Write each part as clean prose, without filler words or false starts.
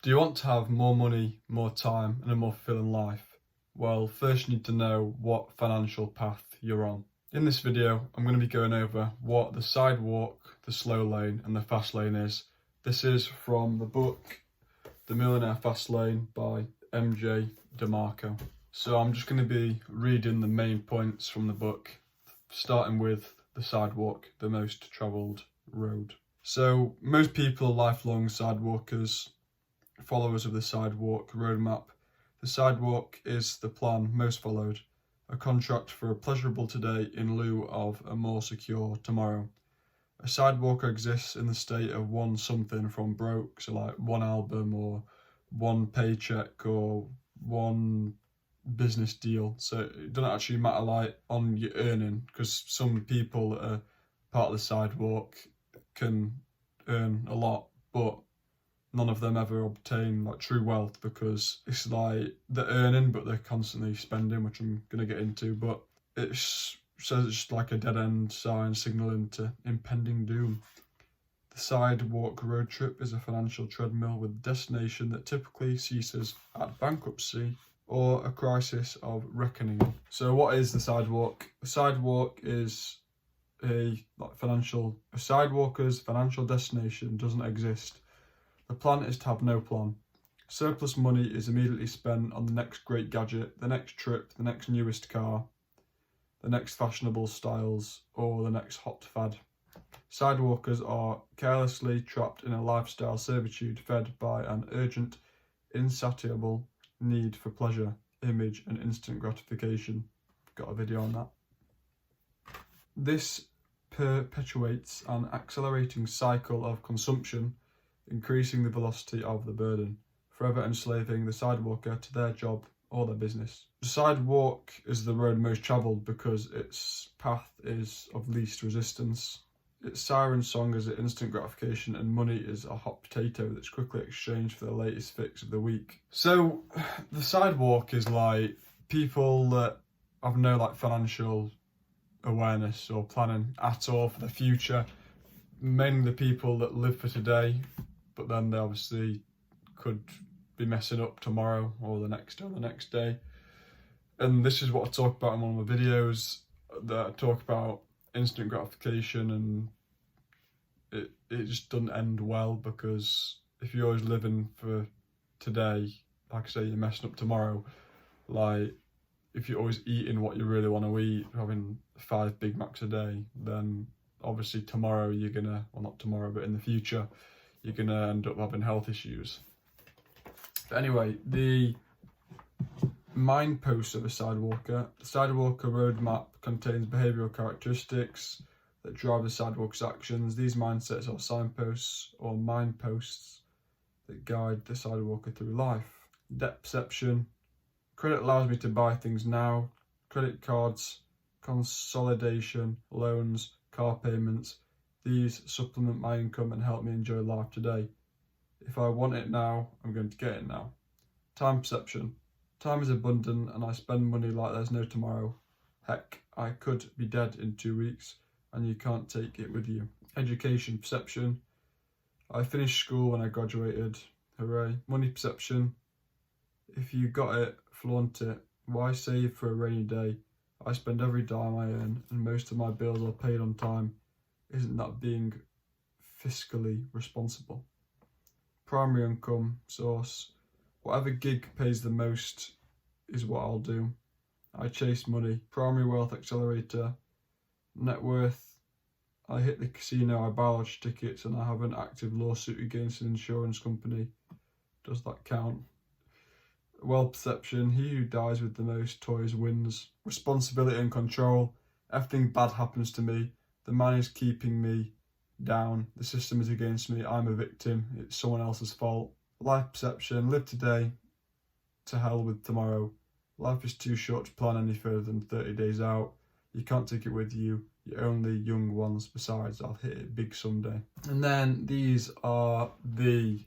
Do you want to have more money, more time, and a more fulfilling life? Well, first you need to know what financial path you're on. In this video, I'm going to be going over what the sidewalk, the slow lane, and the fast lane is. This is from the book, The Millionaire Fastlane by MJ Demarco. So I'm just going to be reading the main points from the book, starting with the sidewalk, the most travelled road. So most people are lifelong sidewalkers, followers of the sidewalk roadmap. The sidewalk is the plan most followed, a contract for a pleasurable today in lieu of a more secure tomorrow. A sidewalker exists in the state of one something from broke, so like one album or one paycheck or one business deal. So it doesn't actually matter like on your earning, because some people that are part of the sidewalk can earn a lot, but none of them ever obtain like true wealth, because it's like they're earning but they're constantly spending, which I'm going to get into. But it says it's just like a dead end sign signaling to impending doom. The sidewalk road trip is a financial treadmill with a destination that typically ceases at bankruptcy or a crisis of reckoning. So what is the sidewalk? The sidewalk is a sidewalker's financial destination doesn't exist. The plan is to have no plan. Surplus money is immediately spent on the next great gadget, the next trip, the next newest car, the next fashionable styles, or the next hot fad. Sidewalkers are carelessly trapped in a lifestyle servitude fed by an urgent, insatiable need for pleasure, image, and instant gratification. Got a video on that. This perpetuates an accelerating cycle of consumption, increasing the velocity of the burden, forever enslaving the sidewalker to their job or their business. The sidewalk is the road most travelled because its path is of least resistance. Its siren song is an instant gratification, and money is a hot potato that's quickly exchanged for the latest fix of the week. So the sidewalk is like people that have no like financial awareness or planning at all for the future. Mainly the people that live for today, but then they obviously could be messing up tomorrow or the next day. And this is what I talk about in one of my videos, that I talk about instant gratification, and it just doesn't end well, because if you're always living for today, like I say, you're messing up tomorrow. Like if you're always eating what you really want to eat, having 5 Big Macs a day, then obviously tomorrow you're gonna, well not tomorrow, but in the future, you're gonna end up having health issues. But anyway, the mileposts of a sidewalker. The sidewalker roadmap contains behavioural characteristics that drive the sidewalk's actions. These mindsets are signposts or mileposts that guide the sidewalker through life. Debt perception. Credit allows me to buy things now. Credit cards, consolidation, loans, car payments. These supplement my income and help me enjoy life today. If I want it now, I'm going to get it now. Time perception. Time is abundant and I spend money like there's no tomorrow. Heck, I could be dead in 2 weeks and you can't take it with you. Education perception. I finished school when I graduated. Hooray. Money perception. If you got it, flaunt it. Why save for a rainy day? I spend every dime I earn and most of my bills are paid on time. Isn't that being fiscally responsible? Primary income source. Whatever gig pays the most is what I'll do. I chase money. Primary wealth accelerator. Net worth. I hit the casino, I buy lodge tickets, and I have an active lawsuit against an insurance company. Does that count? Wealth perception. He who dies with the most toys wins. Responsibility and control. Everything bad happens to me. The man is keeping me down. The system is against me. I'm a victim. It's someone else's fault. Life perception. Live today. To hell with tomorrow. Life is too short to plan any further than 30 days out. You can't take it with you. You're only young ones. Besides, I'll hit it big someday. And then these are the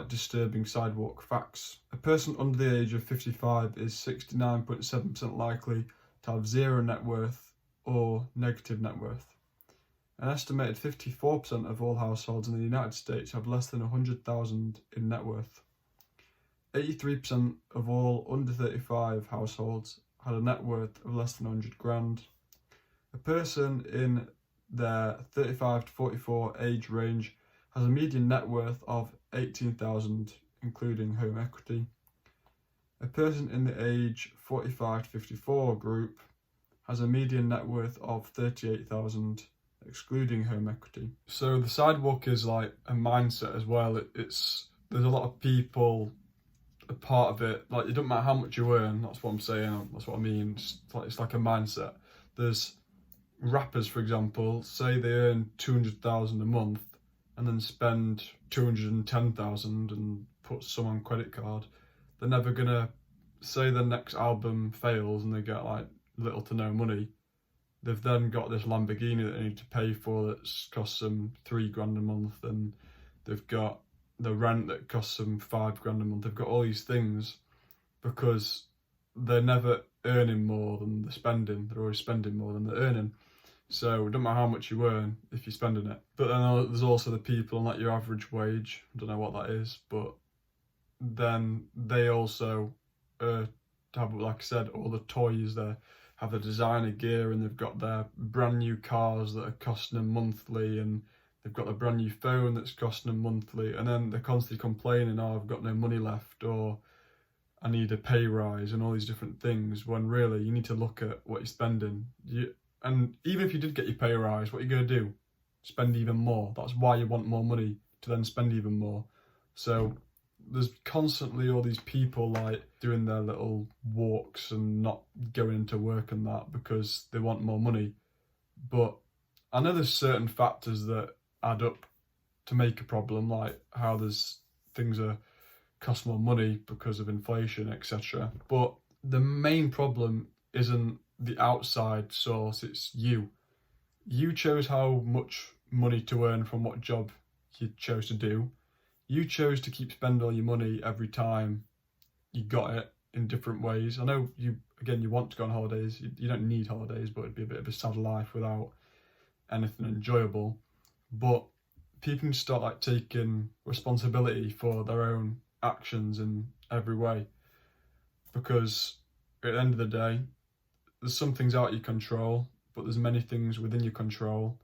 disturbing sidewalk facts. A person under the age of 55 is 69.7% likely to have zero net worth or negative net worth. An estimated 54% of all households in the United States have less than 100,000 in net worth. 83% of all under 35 households had a net worth of less than 100 grand. A person in their 35 to 44 age range has a median net worth of 18,000, including home equity. A person in the age 45 to 54 group has a median net worth of 38,000, excluding home equity. So the sidewalk is like a mindset as well. There's a lot of people a part of it. Like, it doesn't matter how much you earn. That's what I'm saying. That's what I mean. It's like a mindset. There's rappers, for example, say they earn 200,000 a month and then spend 210,000 and put some on credit card. They're never gonna, say the next album fails and they get like little to no money. They've then got this Lamborghini that they need to pay for that's costs them £3 grand a month, and they've got the rent that costs them £5 grand a month. They've got all these things because they're never earning more than they're spending. They're always spending more than they're earning. So it doesn't matter how much you earn if you're spending it. But then there's also the people on like your average wage. I don't know what that is, but then they also have, like I said, all the toys there, have the designer gear, and they've got their brand new cars that are costing them monthly, and they've got a brand new phone that's costing them monthly, and then they're constantly complaining, oh, I've got no money left, or I need a pay rise, and all these different things, when really you need to look at what you're spending. And even if you did get your pay rise, what are you going to do? Spend even more. That's why you want more money, to then spend even more. So there's constantly all these people like doing their little walks and not going into work and that because they want more money. But I know there's certain factors that add up to make a problem, like how there's things that cost more money because of inflation, etc. But the main problem isn't the outside source, it's you. You chose how much money to earn from what job you chose to do. You chose to keep spending all your money every time you got it in different ways. I know you want to go on holidays. You don't need holidays, but it'd be a bit of a sad life without anything enjoyable. But people can start like taking responsibility for their own actions in every way. Because at the end of the day, there's some things out of your control, but there's many things within your control.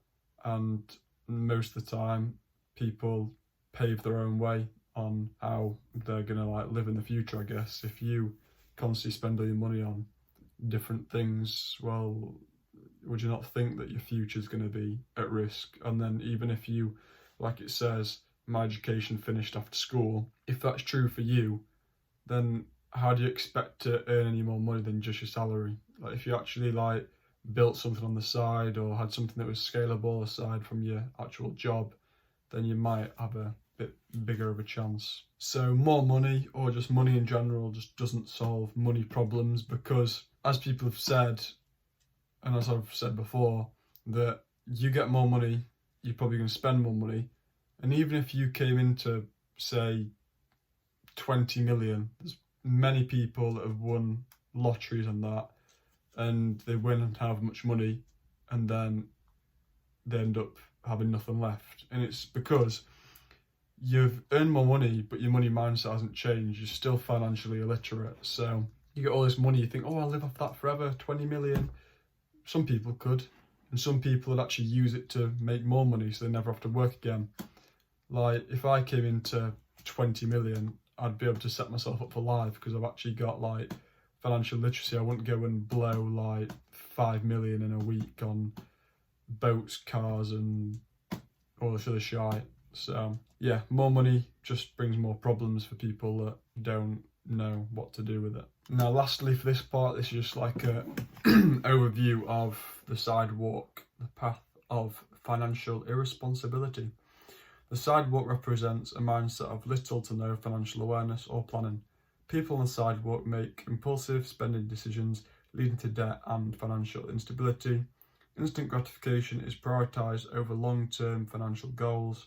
And most of the time, people pave their own way on how they're gonna like live in the future, I guess. If you constantly spend all your money on different things, well, would you not think that your future's gonna be at risk? And then even if you, like it says, my education finished after school, if that's true for you, then how do you expect to earn any more money than just your salary? Like, if you actually like built something on the side or had something that was scalable aside from your actual job, then you might have a bit bigger of a chance. So more money, or just money in general, just doesn't solve money problems, because as people have said, and as I've said before, that you get more money, you're probably going to spend more money. And even if you came into, say, 20 million, there's many people that have won lotteries and that, and they win and have much money, and then they end up having nothing left. And it's because you've earned more money, but your money mindset hasn't changed. You're still financially illiterate. So you get all this money, you think, oh, I'll live off that forever, 20 million. Some people could, and some people would actually use it to make more money so they never have to work again. Like, if I came into 20 million, I'd be able to set myself up for life, because I've actually got like financial literacy. I wouldn't go and blow like 5 million in a week on boats, cars, and all this other shite. So yeah, more money just brings more problems for people that don't know what to do with it. Now lastly for this part, this is just like a overview of the sidewalk, the path of financial irresponsibility. The sidewalk represents a mindset of little to no financial awareness or planning. People on the sidewalk make impulsive spending decisions, leading to debt and financial instability. Instant gratification is prioritised over long-term financial goals.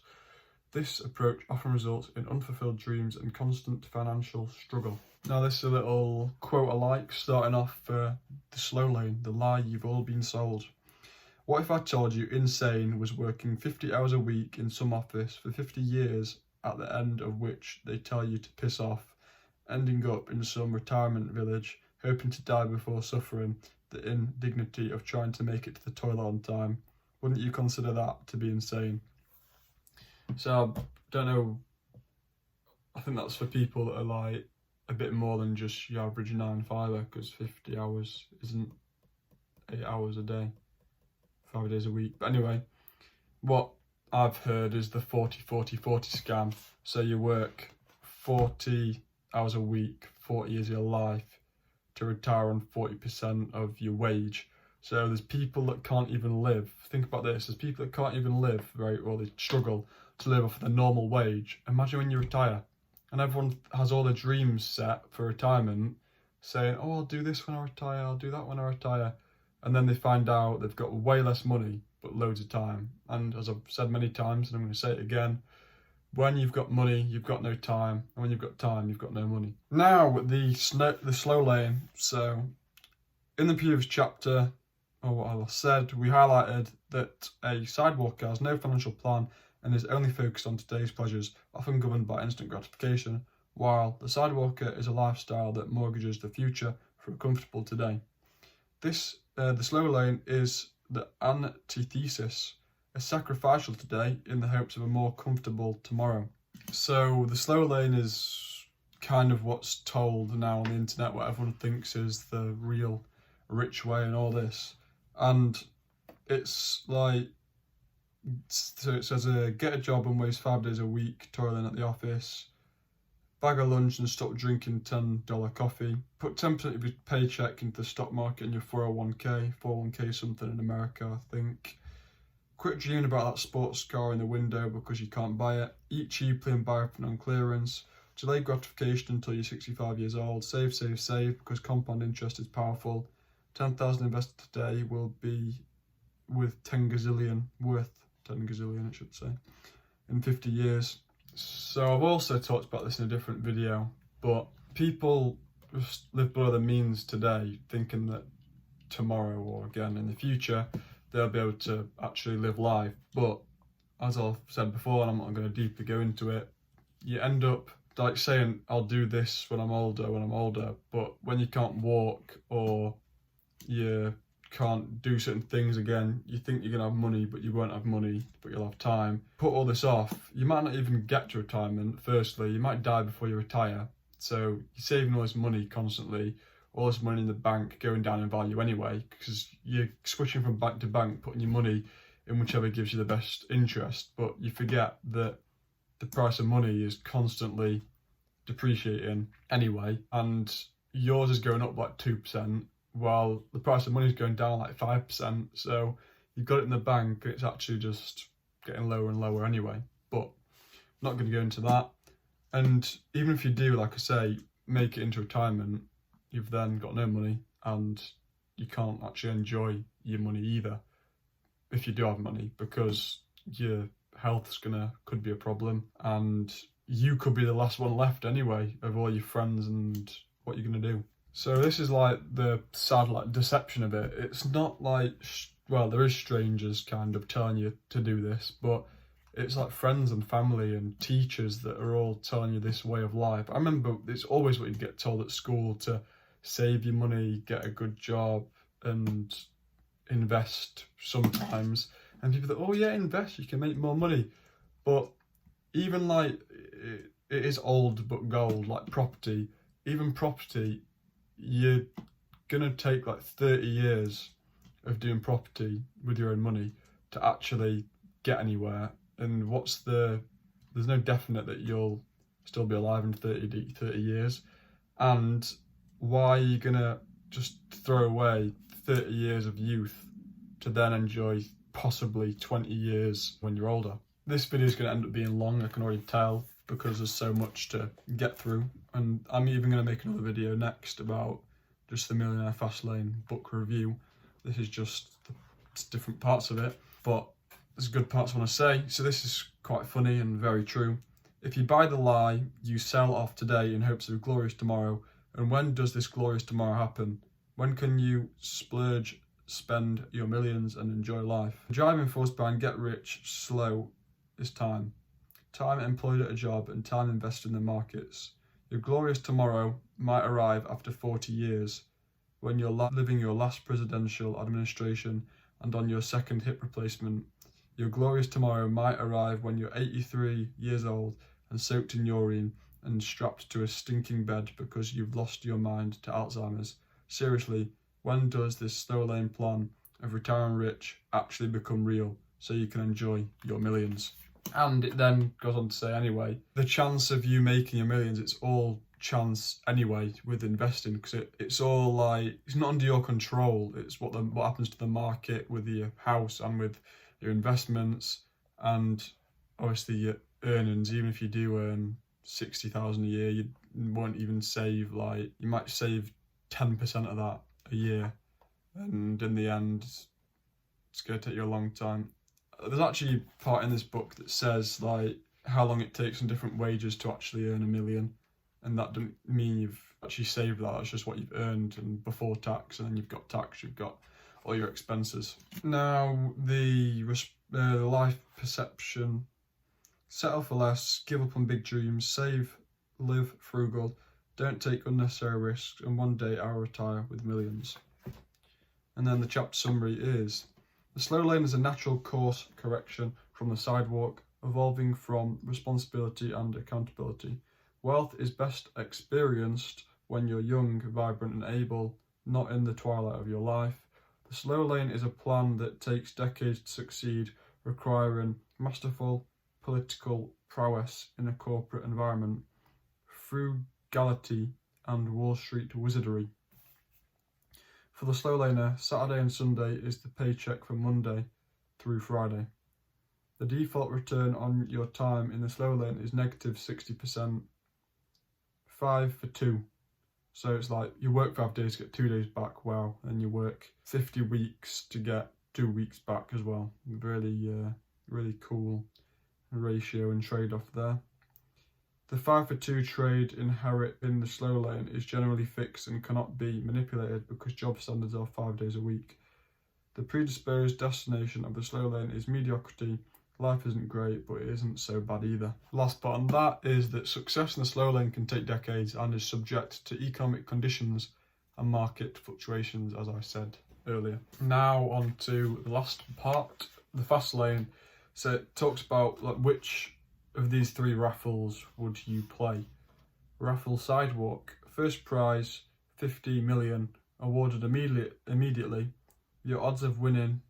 This approach often results in unfulfilled dreams and constant financial struggle. Now this is a little quote I like, starting off the slow lane, the lie you've all been sold. What if I told you Insane was working 50 hours a week in some office for 50 years, at the end of which they tell you to piss off, ending up in some retirement village, hoping to die before suffering the indignity of trying to make it to the toilet on time? Wouldn't you consider that to be insane? So, I don't know, I think that's for people that are like a bit more than just your average 9-5er, because 50 hours isn't 8 hours a day, 5 days a week. But anyway, what I've heard is the 40-40-40 scam. So you work 40 hours a week, 40 years of your life, to retire on 40% of your wage. So there's people that can't even live. Think about this. There's people that can't even live, right, or they struggle to live off the normal wage. Imagine when you retire and everyone has all their dreams set for retirement, saying, oh, I'll do this when I retire, I'll do that when I retire. And then they find out they've got way less money, but loads of time. And as I've said many times, and I'm going to say it again, when you've got money, you've got no time. And when you've got time, you've got no money. Now, the slow lane. So, in the previous chapter, or what I said, we highlighted that a sidewalker has no financial plan and is only focused on today's pleasures, often governed by instant gratification, while the sidewalker is a lifestyle that mortgages the future for a comfortable today. The slow lane is the antithesis, a sacrificial today in the hopes of a more comfortable tomorrow. So the slow lane is kind of what's told now on the internet, what everyone thinks is the real rich way and all this. And it's like, so it says, get a job and waste 5 days a week toiling at the office, bag a lunch and stop drinking $10 coffee, put 10% of your paycheck into the stock market and your 401k something in America, I think. Quit dreaming about that sports car in the window because you can't buy it. Eat cheaply and buy it on clearance. Delay gratification until you're 65 years old. Save because compound interest is powerful. 10,000 invested today will be worth 10 gazillion, I should say, in 50 years. So I've also talked about this in a different video, but people just live below their means today, thinking that tomorrow or again in the future they'll be able to actually live life. But as I've said before, and I'm not going to deeply go into it, you end up like saying, I'll do this when I'm older, but when you can't walk or you can't do certain things again, you think you're going to have money, but you won't have money, but you'll have time. Put all this off, you might not even get to retirement. Firstly, you might die before you retire. So you're saving all this money constantly, all this money in the bank going down in value anyway, because you're switching from bank to bank, putting your money in whichever gives you the best interest. But you forget that the price of money is constantly depreciating anyway, and yours is going up like 2%, while the price of money is going down like 5%. So you've got it in the bank, it's actually just getting lower and lower anyway. But I'm not going to go into that. And even if you do, like I say, make it into retirement, you've then got no money and you can't actually enjoy your money either if you do have money, because your health's could be a problem and you could be the last one left anyway of all your friends, and what you're going to do. So this is like the sad deception of it. It's not like, well, there is strangers kind of telling you to do this, but it's like friends and family and teachers that are all telling you this way of life. I remember it's always what you get told at school, to save your money, get a good job and invest sometimes. And people think, oh yeah, invest, you can make more money. But even like, it is old but gold, like property. Even property, you're gonna take like 30 years of doing property with your own money to actually get anywhere. And there's no definite that you'll still be alive in 30 years. And why are you gonna just throw away 30 years of youth to then enjoy possibly 20 years when you're older? This video is going to end up being long, I can already tell, because there's so much to get through. And I'm even going to make another video next about just the Millionaire Fastlane book review. This is just the different parts of it, but there's good parts I want to say. So this is quite funny and very true. If you buy the lie, you sell off today in hopes of a glorious tomorrow. And when does this glorious tomorrow happen? When can you splurge spend your millions and enjoy life. The driving force behind get rich slow is time. Time employed at a job and time invested in the markets. Your glorious tomorrow might arrive after 40 years, when you're living your last presidential administration and on your second hip replacement. Your glorious tomorrow might arrive when you're 83 years old and soaked in urine and strapped to a stinking bed because you've lost your mind to Alzheimer's. Seriously, when does this Slowlane plan of retiring rich actually become real so you can enjoy your millions? And it then goes on to say, anyway, the chance of you making your millions, it's all chance anyway with investing, because it's all like, it's not under your control. It's what happens to the market with your house and with your investments, and obviously your earnings. Even if you do earn 60,000 a year, you won't even save, like, you might save 10% of that a year, and in the end it's going to take you a long time. There's actually a part in this book that says like how long it takes on different wages to actually earn $1 million, and that doesn't mean you've actually saved that. It's just what you've earned and before tax, and then you've got tax, you've got all your expenses. Now the life perception: settle for less, give up on big dreams, save, live frugal, don't take unnecessary risks, and one day I'll retire with millions. And then the chapter summary is: the slow lane is a natural course correction from the sidewalk, evolving from responsibility and accountability. Wealth is best experienced when you're young, vibrant and able, not in the twilight of your life. The slow lane is a plan that takes decades to succeed, requiring masterful political prowess in a corporate environment, frugality and Wall Street wizardry. For the slow laner, Saturday and Sunday is the paycheck from Monday through Friday. The default return on your time in the slow lane is negative 60%, 5 for 2. So it's like you work 5 days to get 2 days back, wow, and you work 50 weeks to get 2 weeks back as well. Really cool ratio and trade-off there. The 5 for 2 trade inherent in the slow lane is generally fixed and cannot be manipulated because job standards are 5 days a week. The predisposed destination of the slow lane is mediocrity. Life isn't great, but it isn't so bad either. Last part on that is that success in the slow lane can take decades and is subject to economic conditions and market fluctuations, as I said earlier. Now on to the last part, the fast lane. So it talks about like which of these 3 raffles would you play. Raffle Sidewalk, first prize 50 million, awarded immediately. Your odds of winning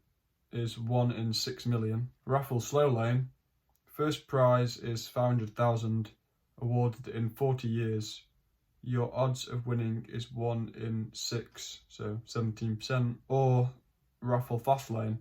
is 1 in 6 million. Raffle Slow Lane, first prize is 500,000, awarded in 40 years. Your odds of winning is 1 in 6, so 17%. Or Raffle Fastlane,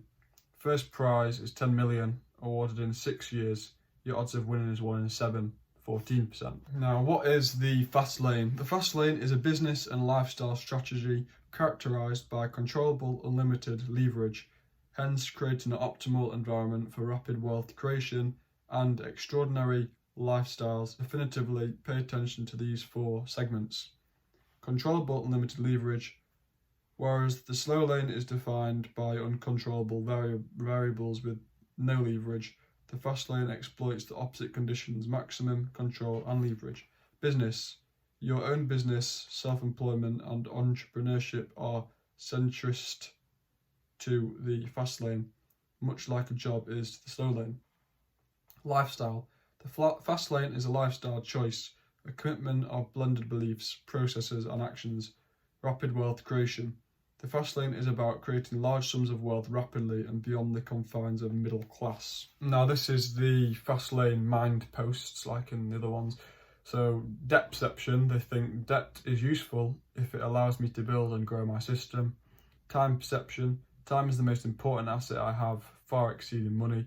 first prize is 10 million, awarded in 6 years. Your odds of winning is 1 in 7, 14%. Now, what is the fast lane? The fast lane is a business and lifestyle strategy characterized by controllable, unlimited leverage, hence creating an optimal environment for rapid wealth creation and extraordinary lifestyles. Definitively pay attention to these 4 segments. Controllable, unlimited leverage, whereas the slow lane is defined by uncontrollable variables with no leverage. The fast lane exploits the opposite conditions: maximum control and leverage. Business. Your own business, self-employment and entrepreneurship are centrist to the fast lane, much like a job is to the slow lane. Lifestyle. The fast lane is a lifestyle choice, a commitment of blended beliefs, processes and actions. Rapid wealth creation. The fast lane is about creating large sums of wealth rapidly and beyond the confines of middle class. Now this is the fast lane mind posts like in the other ones. So debt perception, they think debt is useful if it allows me to build and grow my system. Time perception, time is the most important asset I have, far exceeding money.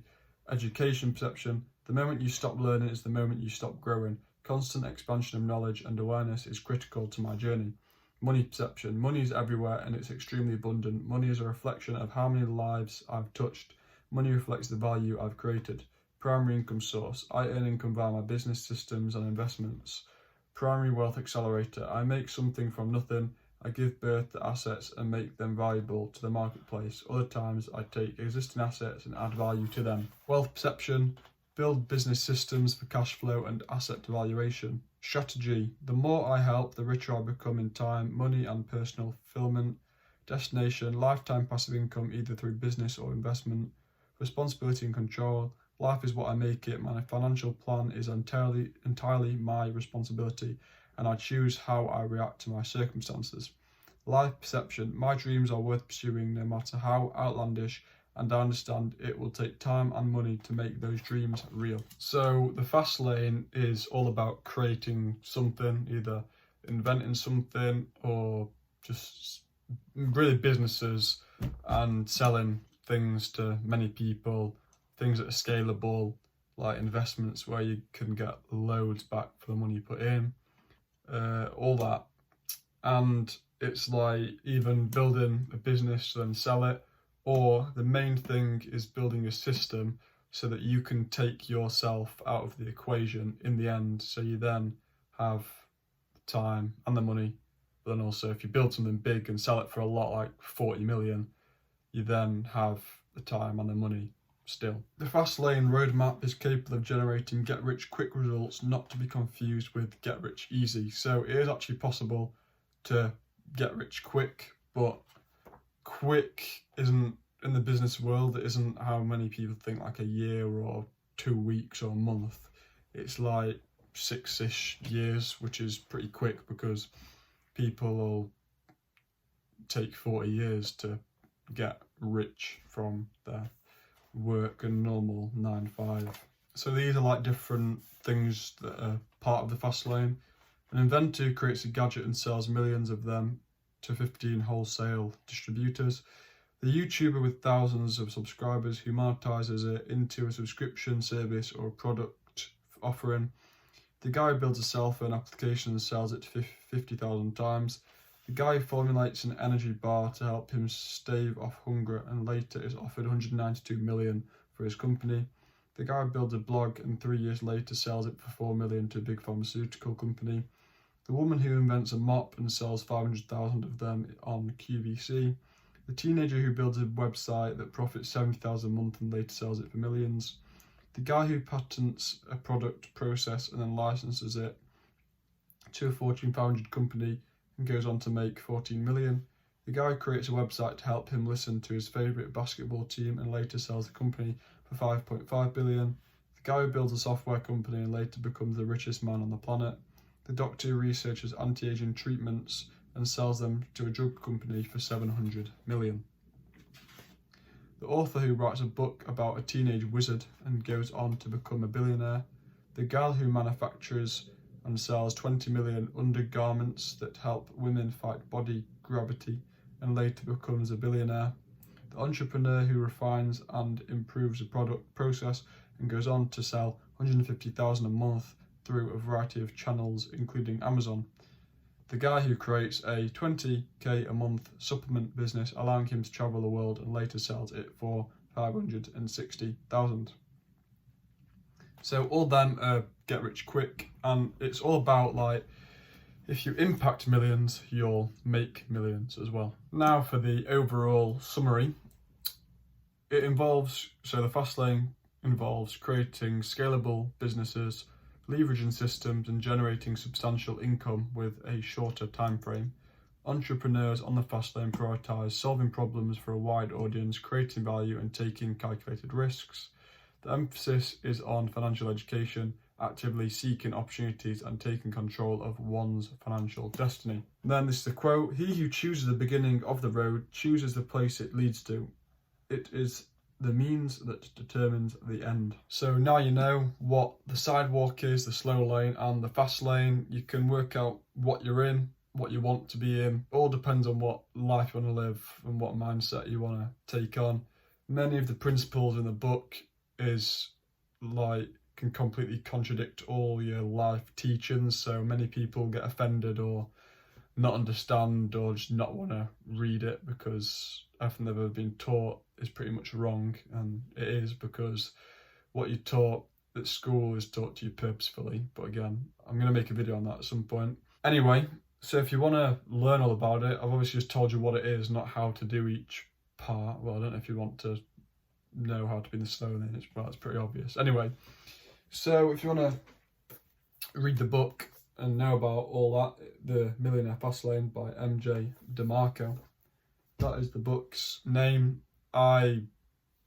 Education perception, the moment you stop learning is the moment you stop growing. Constant expansion of knowledge and awareness is critical to my journey. Money perception. Money is everywhere and it's extremely abundant. Money is a reflection of how many lives I've touched. Money reflects the value I've created. Primary income source. I earn income via my business systems and investments. Primary wealth accelerator. I make something from nothing I give birth to assets and make them valuable to the marketplace. Other times I take existing assets and add value to them. Wealth perception, build business systems for cash flow and asset valuation. Strategy, the more I help, the richer I become in time, money and personal fulfillment. Destination, lifetime passive income either through business or investment. Responsibility and control, life is what I make it. My financial plan is entirely my responsibility, and I choose how I react to my circumstances. Life perception, my dreams are worth pursuing no matter how outlandish, and I understand it will take time and money to make those dreams real. So the fast lane is all about creating something, either inventing something or just really businesses and selling things to many people, things that are scalable, like investments where you can get loads back for the money you put in, all that. And it's like even building a business and sell it, or the main thing is building a system so that you can take yourself out of the equation in the end, so you then have the time and the money. But then also if you build something big and sell it for a lot, like 40 million, you then have the time and the money still. The Fastlane roadmap is capable of generating get-rich-quick results, not to be confused with get-rich-easy. So it is actually possible to get rich quick, but quick isn't, in the business world, it isn't how many people think, like a year or 2 weeks or a month. It's like 6-ish years, which is pretty quick because people will take 40 years to get rich from their work and normal 9-to-5. So these are like different things that are part of the fast lane. An inventor who creates a gadget and sells millions of them to 15 wholesale distributors. The YouTuber with thousands of subscribers who monetizes it into a subscription service or a product offering. The guy who builds a cell phone application and sells it 50,000 times. The guy who formulates an energy bar to help him stave off hunger and later is offered 192 million for his company. The guy who builds a blog and 3 years later sells it for 4 million to a big pharmaceutical company. The woman who invents a mop and sells 500,000 of them on QVC. The teenager who builds a website that profits 70,000 a month and later sells it for millions. The guy who patents a product process and then licenses it to a Fortune 500 company and goes on to make 14 million. The guy who creates a website to help him listen to his favourite basketball team and later sells the company for 5.5 billion. The guy who builds a software company and later becomes the richest man on the planet. The doctor who researches anti-aging treatments and sells them to a drug company for 700 million. The author who writes a book about a teenage wizard and goes on to become a billionaire. The gal who manufactures and sells 20 million undergarments that help women fight body gravity and later becomes a billionaire. The entrepreneur who refines and improves a product process and goes on to sell 150,000 a month through a variety of channels including Amazon. The guy who creates a 20k a month supplement business allowing him to travel the world and later sells it for 560,000. So all them get rich quick, and it's all about like, if you impact millions, you'll make millions as well. Now for the overall summary. It involves, so the fast lane involves creating scalable businesses, leveraging systems and generating substantial income with a shorter time frame. Entrepreneurs on the fast lane prioritise solving problems for a wide audience, creating value and taking calculated risks. The emphasis is on financial education, actively seeking opportunities and taking control of one's financial destiny. And then this is the quote: "He who chooses the beginning of the road chooses the place it leads to. It is the means that determines the end." So now you know what the sidewalk is, the slow lane and the fast lane. You can work out what you're in, what you want to be in. It all depends on what life you want to live and what mindset you want to take on. Many of the principles in the book is like can completely contradict all your life teachings, so many people get offended or not understand or just not want to read it because everything they've ever been taught is pretty much wrong, and it is because what you're taught at school is taught to you purposefully. But again, I'm going to make a video on that at some point. Anyway, So if you want to learn all about it, I've obviously just told you what it is, not how to do each part. Well, I don't know if you want to know how to be in the Slowlane, it's pretty obvious. Anyway, so if you want to read the book and know about all that, The Millionaire Fastlane by MJ Demarco, that is the book's name. I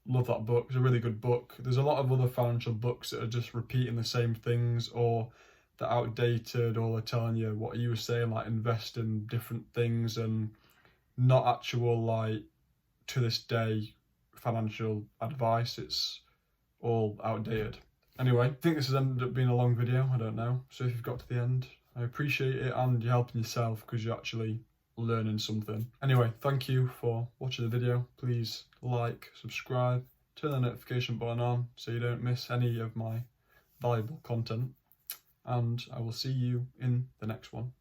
love that book. It's a really good book. There's a lot of other financial books that are just repeating the same things, or they're outdated, or they're telling you what you were saying, like invest in different things, and not actual, like, to this day financial advice. It's all outdated. Anyway, I think this has ended up being a long video, I don't know. So if you've got to the end, I appreciate it, and you're helping yourself because you're actually learning something. Anyway, thank you for watching the video. Please like, subscribe, turn the notification button on so you don't miss any of my valuable content, and I will see you in the next one.